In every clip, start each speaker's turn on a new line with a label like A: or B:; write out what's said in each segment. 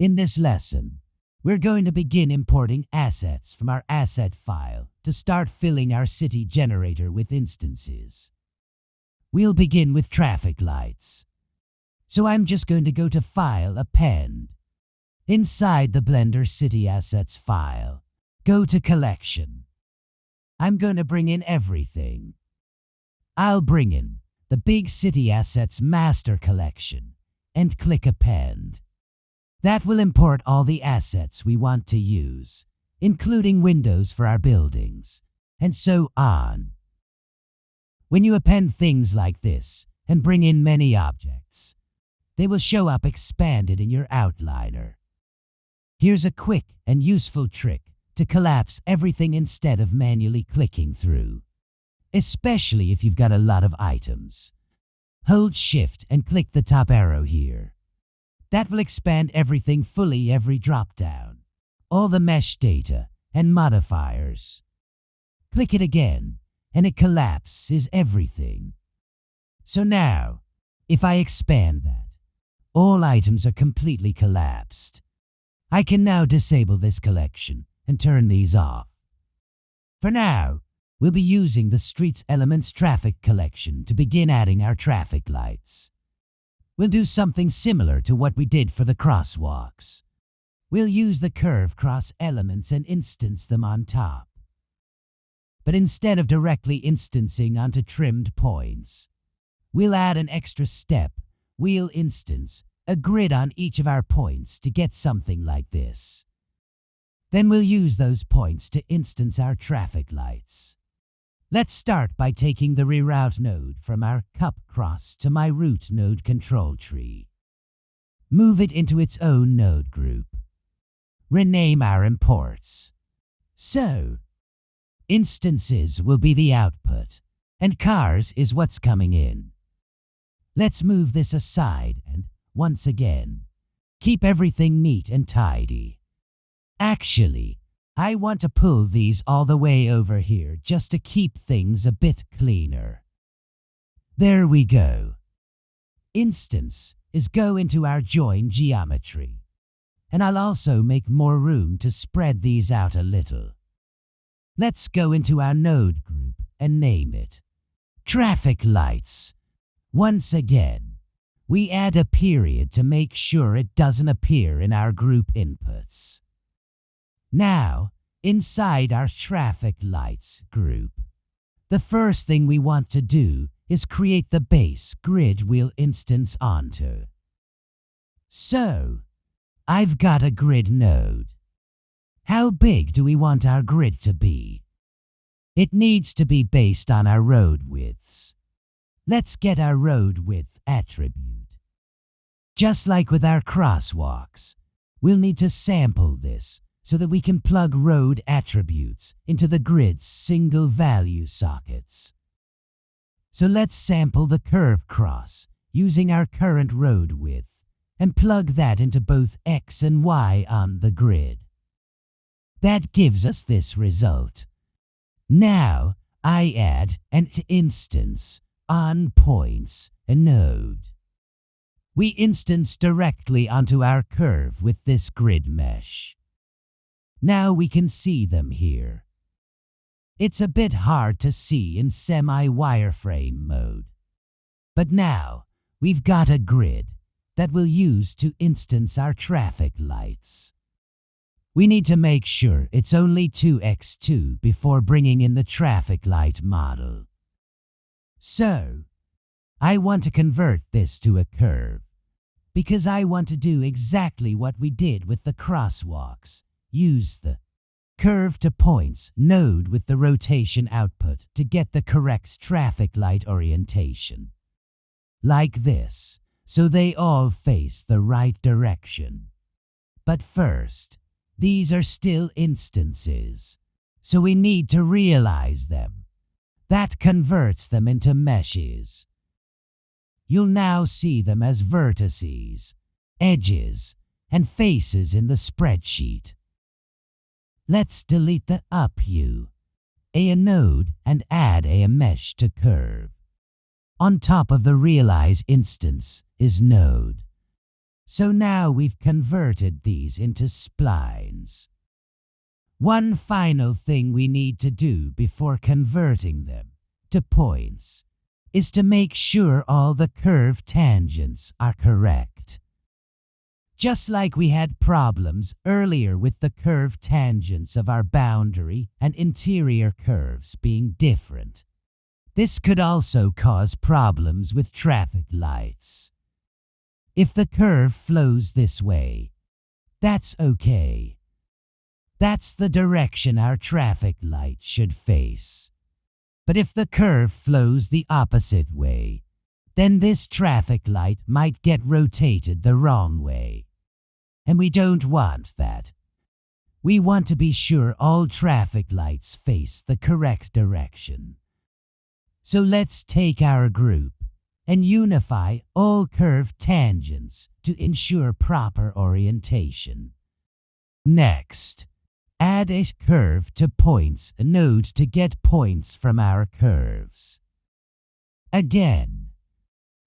A: In this lesson, we're going to begin importing assets from our asset file to start filling our city generator with instances. We'll begin with traffic lights. So I'm just going to go to File, Append. Inside the Blender City Assets file, go to Collection. I'm going to bring in everything. I'll bring in the Big City Assets Master Collection and click Append. That will import all the assets we want to use, including windows for our buildings, and so on. When you append things like this and bring in many objects, they will show up expanded in your outliner. Here's a quick and useful trick to collapse everything instead of manually clicking through, especially if you've got a lot of items. Hold Shift and click the top arrow here. That will expand everything fully every drop-down, all the mesh data and modifiers. Click it again, and it collapses everything. So now, if I expand that, all items are completely collapsed. I can now disable this collection and turn these off. For now, we'll be using the Streets Elements Traffic collection to begin adding our traffic lights. We'll do something similar to what we did for the crosswalks. We'll use the curve cross elements and instance them on top. But instead of directly instancing onto trimmed points, we'll add an extra step. We'll instance a grid on each of our points to get something like this. Then we'll use those points to instance our traffic lights. Let's start by taking the reroute node from our cup cross to my root node control tree. Move it into its own node group. Rename our imports. So, instances will be the output, and cars is what's coming in. Let's move this aside and, once again, keep everything neat and tidy. Actually, I want to pull these all the way over here just to keep things a bit cleaner. There we go. Instance is go into our join geometry. And I'll also make more room to spread these out a little. Let's go into our node group and name it Traffic Lights. Once again, we add a period to make sure it doesn't appear in our group inputs. Now, inside our traffic lights group, the first thing we want to do is create the base grid we'll instance onto. So, I've got a grid node. How big do we want our grid to be? It needs to be based on our road widths. Let's get our road width attribute. Just like with our crosswalks, we'll need to sample this so that we can plug road attributes into the grid's single value sockets. So let's sample the curve cross using our current road width and plug that into both X and Y on the grid. That gives us this result. Now I add an instance on points a node. We instance directly onto our curve with this grid mesh. Now we can see them here. It's a bit hard to see in semi-wireframe mode. But now we've got a grid that we'll use to instance our traffic lights. We need to make sure it's only 2x2 before bringing in the traffic light model. So, I want to convert this to a curve because I want to do exactly what we did with the crosswalks. Use the curve to points node with the rotation output to get the correct traffic light orientation. Like this, so they all face the right direction. But first, these are still instances, so we need to realize them. That converts them into meshes. You'll now see them as vertices, edges, and faces in the spreadsheet. Let's delete the up U, a node, and add a mesh to curve. On top of the realize instance is node. So now we've converted these into splines. One final thing we need to do before converting them to points is to make sure all the curve tangents are correct. Just like we had problems earlier with the curve tangents of our boundary and interior curves being different, this could also cause problems with traffic lights. If the curve flows this way, that's okay. That's the direction our traffic light should face. But if the curve flows the opposite way, then this traffic light might get rotated the wrong way. And we don't want that. We want to be sure all traffic lights face the correct direction. So let's take our group and unify all curve tangents to ensure proper orientation. Next, add a curve to points node to get points from our curves. Again,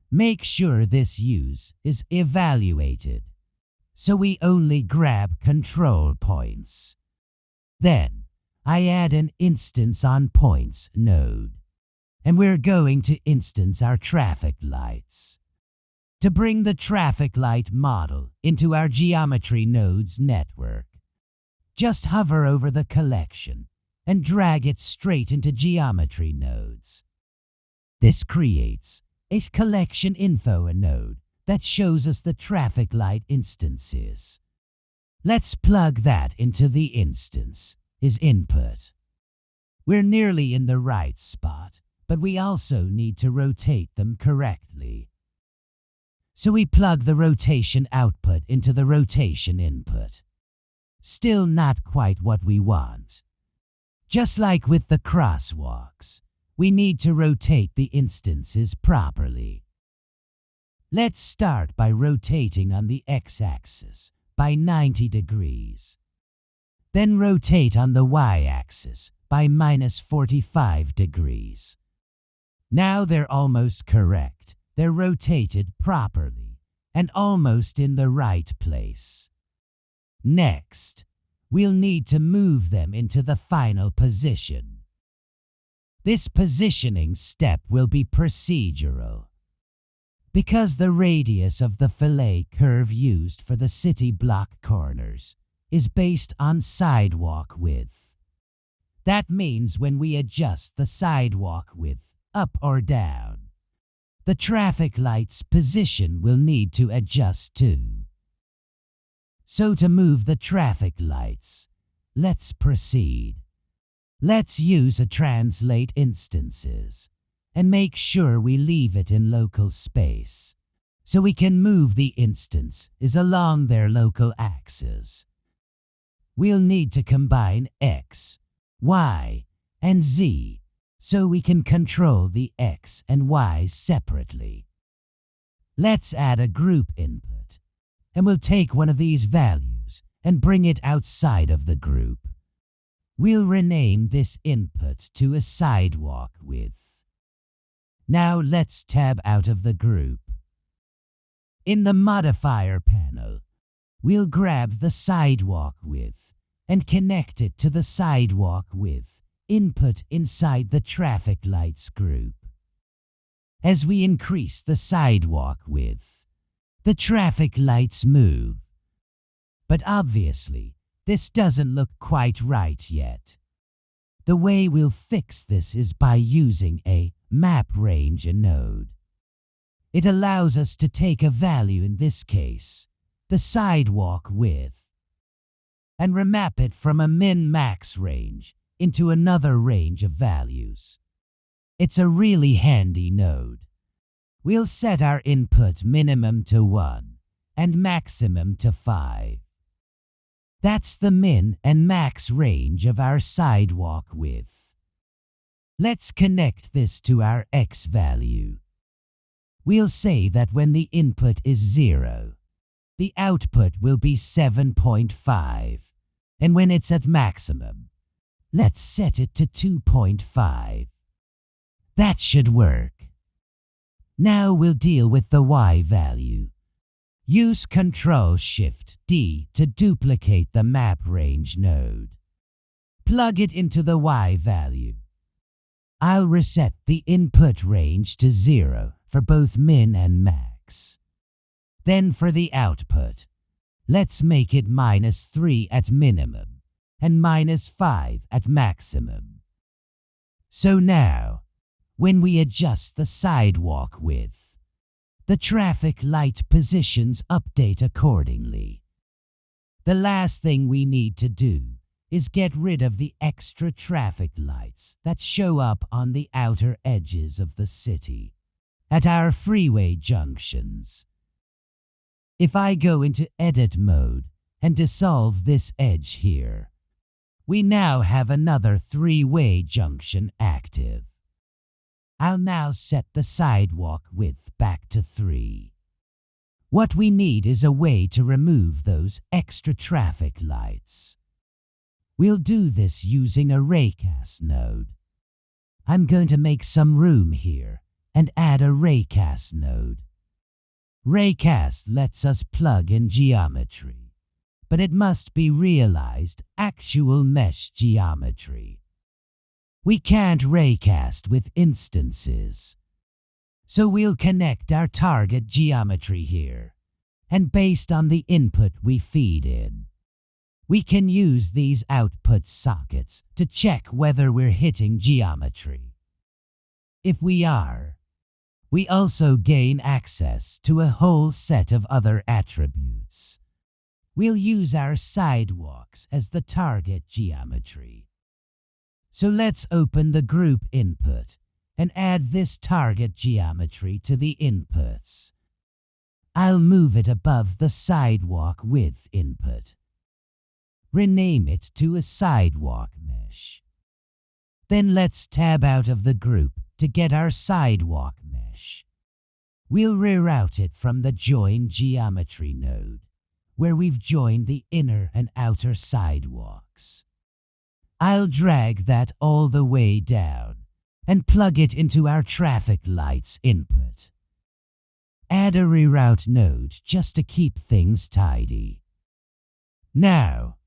A: make sure this use is evaluated, so we only grab control points. Then, I add an instance on points node, and we're going to instance our traffic lights. To bring the traffic light model into our geometry nodes network, just hover over the collection and drag it straight into geometry nodes. This creates a collection info node that shows us the traffic light instances. Let's plug that into the instance as input. We're nearly in the right spot, but we also need to rotate them correctly. So we plug the rotation output into the rotation input. Still not quite what we want. Just like with the crosswalks, we need to rotate the instances properly. Let's start by rotating on the x-axis by 90 degrees. Then rotate on the y-axis by -45 degrees. Now they're almost correct. They're rotated properly and almost in the right place. Next, we'll need to move them into the final position. This positioning step will be procedural. Because the radius of the fillet curve used for the city block corners is based on sidewalk width. That means when we adjust the sidewalk width up or down, the traffic light's position will need to adjust too. So to move the traffic lights, let's proceed. Let's use a translate instances and make sure we leave it in local space so we can move the instances along their local axes. We'll need to combine X, Y, and Z so we can control the X and Y separately. Let's add a group input, and we'll take one of these values and bring it outside of the group. We'll rename this input to a sidewalk width. Now let's tab out of the group. In the modifier panel, we'll grab the sidewalk width and connect it to the sidewalk width input inside the traffic lights group. As we increase the sidewalk width, the traffic lights move. But obviously, this doesn't look quite right yet. The way we'll fix this is by using a map range node. It allows us to take a value, in this case, the sidewalk width, and remap it from a min-max range into another range of values. It's a really handy node. We'll set our input minimum to 1 and maximum to 5. That's the min and max range of our sidewalk width. Let's connect this to our X value. We'll say that when the input is 0, the output will be 7.5, and when it's at maximum, let's set it to 2.5. That should work. Now we'll deal with the Y value. Use Ctrl-Shift-D to duplicate the map range node. Plug it into the Y value. I'll reset the input range to 0 for both min and max. Then for the output, let's make it -3 at minimum and -5 at maximum. So now, when we adjust the sidewalk width, the traffic light positions update accordingly. The last thing we need to do is get rid of the extra traffic lights that show up on the outer edges of the city, at our freeway junctions. If I go into edit mode and dissolve this edge here, we now have another three-way junction active. I'll now set the sidewalk width back to 3. What we need is a way to remove those extra traffic lights. We'll do this using a raycast node. I'm going to make some room here and add a raycast node. Raycast lets us plug in geometry, but it must be realized actual mesh geometry. We can't raycast with instances. So we'll connect our target geometry here, and based on the input we feed in, we can use these output sockets to check whether we're hitting geometry. If we are, we also gain access to a whole set of other attributes. We'll use our sidewalks as the target geometry. So let's open the group input and add this target geometry to the inputs. I'll move it above the sidewalk width input. Rename it to a sidewalk mesh. Then let's tab out of the group to get our sidewalk mesh. We'll reroute it from the join geometry node, where we've joined the inner and outer sidewalks. I'll drag that all the way down and plug it into our traffic lights input. Add a reroute node just to keep things tidy. Now,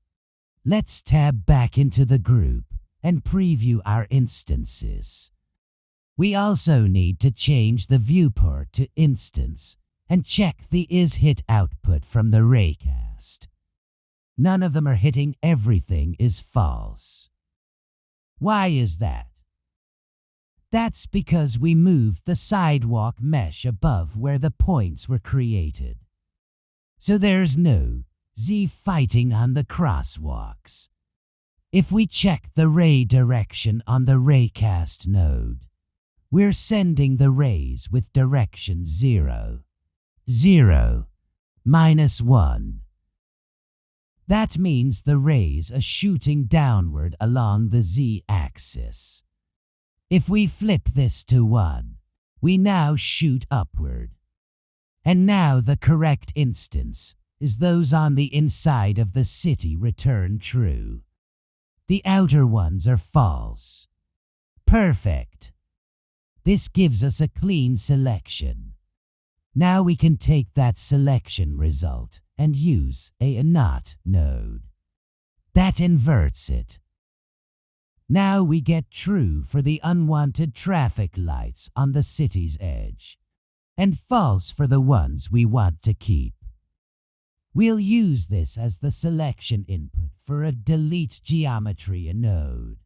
A: let's tab back into the group and preview our instances. We also need to change the viewport to instance and check the is-hit output from the raycast. None of them are hitting, everything is false. Why is that? That's because we moved the sidewalk mesh above where the points were created. So there's no Z fighting on the crosswalks. If we check the ray direction on the raycast node, we're sending the rays with direction 0, 0, -1. That means the rays are shooting downward along the z-axis. If we flip this to 1, we now shoot upward. And now the correct instance is those on the inside of the city return true. The outer ones are false. Perfect. This gives us a clean selection. Now we can take that selection result and use a not node. That inverts it. Now we get true for the unwanted traffic lights on the city's edge, and false for the ones we want to keep. We'll use this as the selection input for a delete geometry node.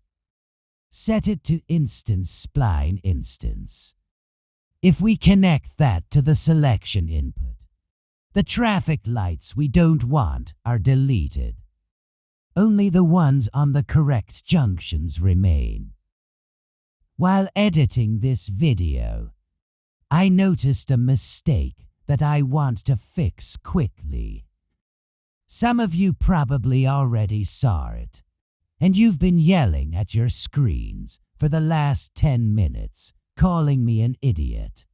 A: Set it to instance spline instance. If we connect that to the selection input, the traffic lights we don't want are deleted. Only the ones on the correct junctions remain. While editing this video, I noticed a mistake that I want to fix quickly. Some of you probably already saw it, and you've been yelling at your screens for the last 10 minutes, calling me an idiot.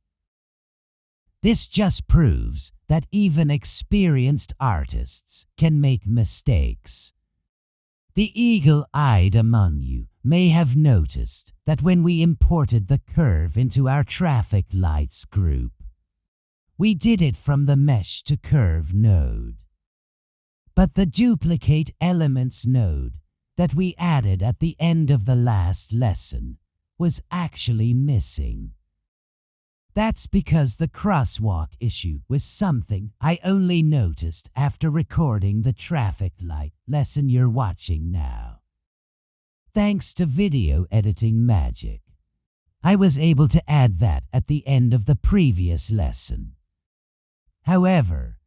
A: This just proves that even experienced artists can make mistakes. The eagle-eyed among you may have noticed that when we imported the curve into our traffic lights group, We did it from the mesh to curve node. But the duplicate elements node that we added at the end of the last lesson was actually missing. That's because the crosswalk issue was something I only noticed after recording the traffic light lesson you're watching now. Thanks to video editing magic, I was able to add that at the end of the previous lesson. However,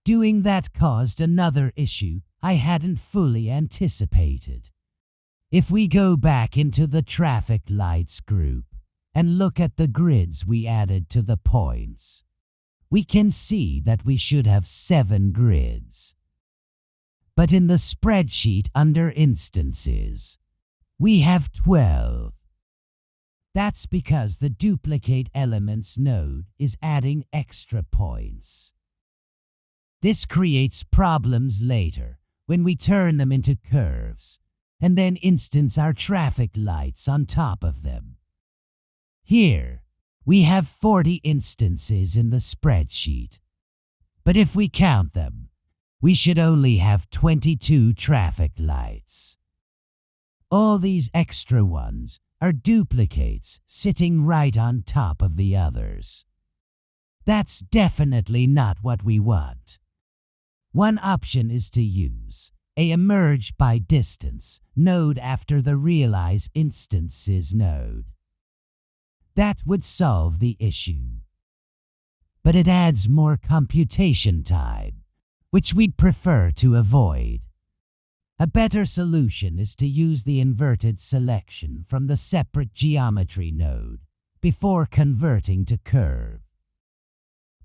A: doing that caused another issue I hadn't fully anticipated. If we go back into the traffic lights group and look at the grids we added to the points, we can see that we should have 7 grids. But in the spreadsheet under instances, we have 12. That's because the duplicate elements node is adding extra points. This creates problems later when we turn them into curves and then instance our traffic lights on top of them. Here, we have 40 instances in the spreadsheet, but if we count them, we should only have 22 traffic lights. All these extra ones are duplicates sitting right on top of the others. That's definitely not what we want. One option is to use a emerge by distance node after the realize instances node. That would solve the issue. But it adds more computation time, which we'd prefer to avoid. A better solution is to use the inverted selection from the separate geometry node before converting to curve.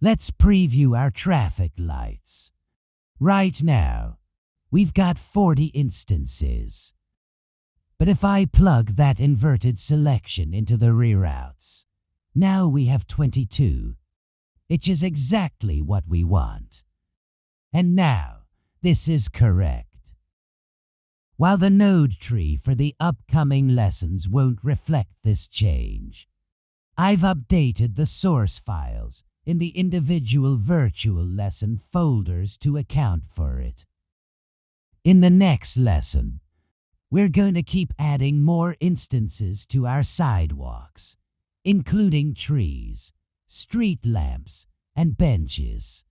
A: Let's preview our traffic lights. Right now, we've got 40 instances. But if I plug that inverted selection into the reroutes, now we have 22, which is exactly what we want. And now, this is correct. While the node tree for the upcoming lessons won't reflect this change, I've updated the source files in the individual virtual lesson folders to account for it. In the next lesson, we're going to keep adding more instances to our sidewalks, including trees, street lamps, and benches.